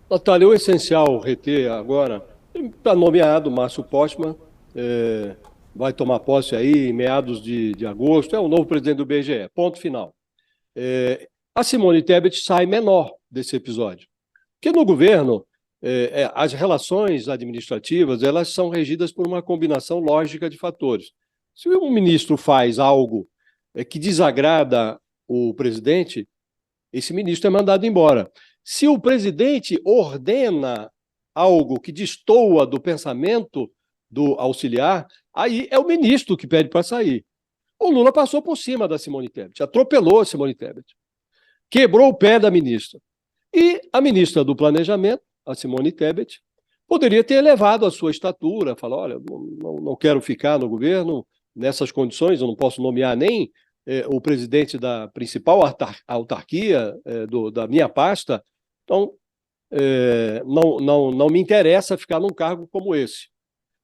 Natália, o essencial reter agora, está nomeado Márcio Postman, é, vai tomar posse aí em meados de agosto, é o novo presidente do BGE, ponto final. A Simone Tebet sai menor desse episódio, porque no governo, as relações administrativas elas são regidas por uma combinação lógica de fatores. Se um ministro faz algo que desagrada o presidente, esse ministro é mandado embora. Se o presidente ordena algo que destoa do pensamento do auxiliar, aí é o ministro que pede para sair. O Lula passou por cima da Simone Tebet, atropelou a Simone Tebet, quebrou o pé da ministra. E a ministra do Planejamento, a Simone Tebet, poderia ter elevado a sua estatura, falar, olha, não quero ficar no governo nessas condições, eu não posso nomear nem o presidente da principal autarquia da minha pasta, então não me interessa ficar num cargo como esse.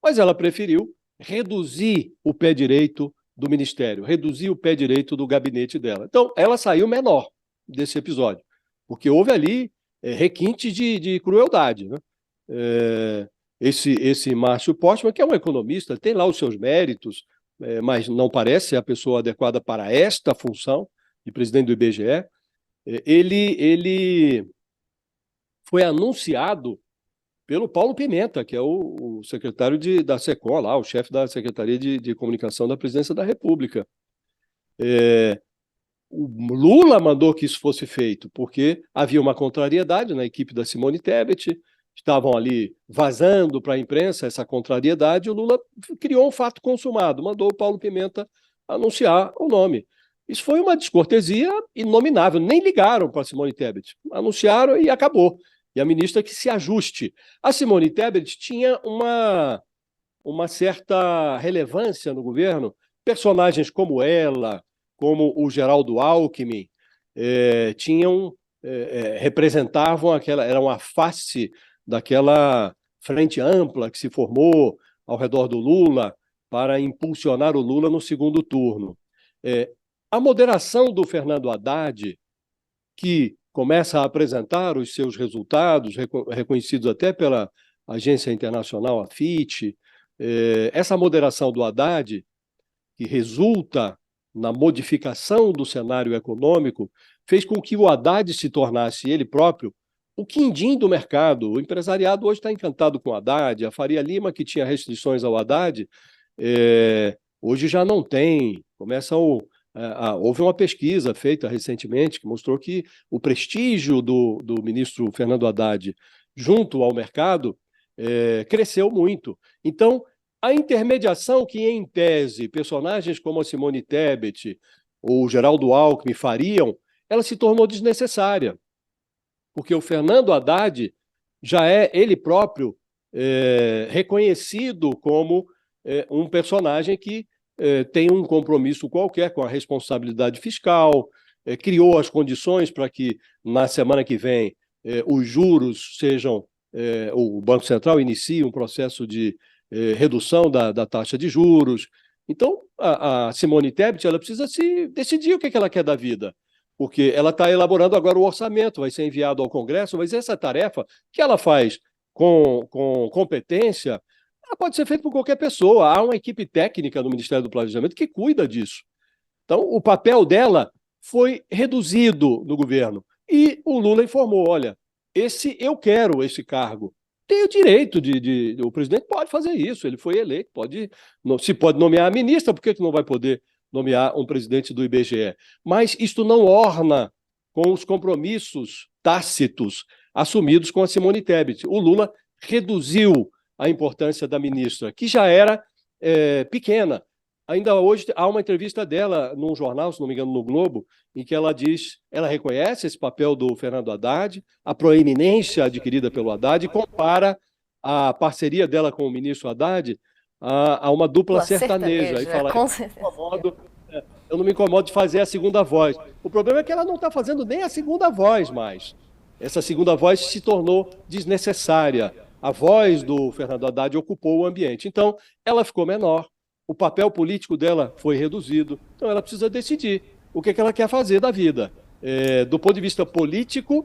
Mas ela preferiu reduzir o pé direito do ministério, reduzir o pé direito do gabinete dela. Então, ela saiu menor desse episódio, porque houve ali requintes de crueldade. Né? Esse Márcio Postman, que é um economista, tem lá os seus méritos, mas não parece ser a pessoa adequada para esta função de presidente do IBGE. Ele foi anunciado pelo Paulo Pimenta, que é o secretário da SECOM, lá, o chefe da Secretaria de Comunicação da Presidência da República. O Lula mandou que isso fosse feito, porque havia uma contrariedade na equipe da Simone Tebet, estavam ali vazando para a imprensa essa contrariedade, o Lula criou um fato consumado, mandou o Paulo Pimenta anunciar o nome. Isso foi uma descortesia inominável, nem ligaram para a Simone Tebet, anunciaram e acabou. E a ministra que se ajuste. A Simone Tebet tinha uma certa relevância no governo, personagens como ela, como o Geraldo Alckmin, representavam eram a face daquela frente ampla que se formou ao redor do Lula para impulsionar o Lula no segundo turno. A moderação do Fernando Haddad, que começa a apresentar os seus resultados, reconhecidos até pela agência internacional, a Fitch, essa moderação do Haddad, que resulta na modificação do cenário econômico, fez com que o Haddad se tornasse ele próprio o quindim do mercado. O empresariado hoje está encantado com o Haddad, a Faria Lima, que tinha restrições ao Haddad, hoje já não tem. Houve uma pesquisa feita recentemente que mostrou que o prestígio do ministro Fernando Haddad junto ao mercado cresceu muito. Então, a intermediação que, em tese, personagens como a Simone Tebet ou o Geraldo Alckmin fariam, ela se tornou desnecessária, porque o Fernando Haddad já é ele próprio reconhecido como um personagem que tem um compromisso qualquer com a responsabilidade fiscal, criou as condições para que, na semana que vem, os juros sejam, o Banco Central inicie um processo de redução da taxa de juros. Então, a Simone Tebet ela precisa se decidir o que ela quer da vida, porque ela está elaborando agora o orçamento, vai ser enviado ao Congresso, mas essa tarefa que ela faz com competência, ela pode ser feita por qualquer pessoa. Há uma equipe técnica no Ministério do Planejamento que cuida disso. Então, o papel dela foi reduzido no governo. E o Lula informou: olha, eu quero esse cargo. Tem o direito o presidente pode fazer isso, ele foi eleito, se pode nomear a ministra, por que não vai poder nomear um presidente do IBGE? Mas isto não orna com os compromissos tácitos assumidos com a Simone Tebet. O Lula reduziu a importância da ministra, que já era pequena. Ainda hoje há uma entrevista dela num jornal, se não me engano, no Globo, em que ela reconhece esse papel do Fernando Haddad, a proeminência adquirida pelo Haddad, e compara a parceria dela com o ministro Haddad a uma dupla Pula sertaneja. Aí sertaneja, fala, com certeza. eu não me incomodo de fazer a segunda voz. O problema é que ela não está fazendo nem a segunda voz mais. Essa segunda voz se tornou desnecessária. A voz do Fernando Haddad ocupou o ambiente. Então, ela ficou menor, o papel político dela foi reduzido, então ela precisa decidir o que ela quer fazer da vida. Do ponto de vista político,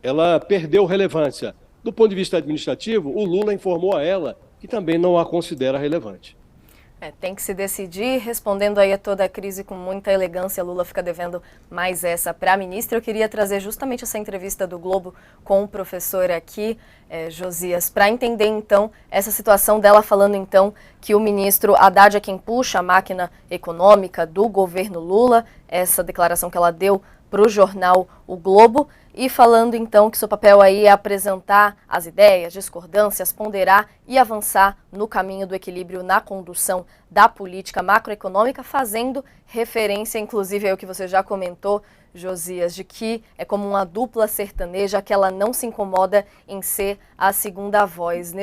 ela perdeu relevância. Do ponto de vista administrativo, o Lula informou a ela que também não a considera relevante. Tem que se decidir, respondendo aí a toda a crise com muita elegância. Lula fica devendo mais essa para a ministra. Eu queria trazer justamente essa entrevista do Globo com o professor aqui, Josias, para entender então essa situação dela falando então que o ministro Haddad é quem puxa a máquina econômica do governo Lula, essa declaração que ela deu para o jornal O Globo, e falando então que seu papel aí é apresentar as ideias, discordâncias, ponderar e avançar no caminho do equilíbrio na condução da política macroeconômica, fazendo referência, inclusive, ao que você já comentou, Josias, de que é como uma dupla sertaneja, que ela não se incomoda em ser a segunda voz.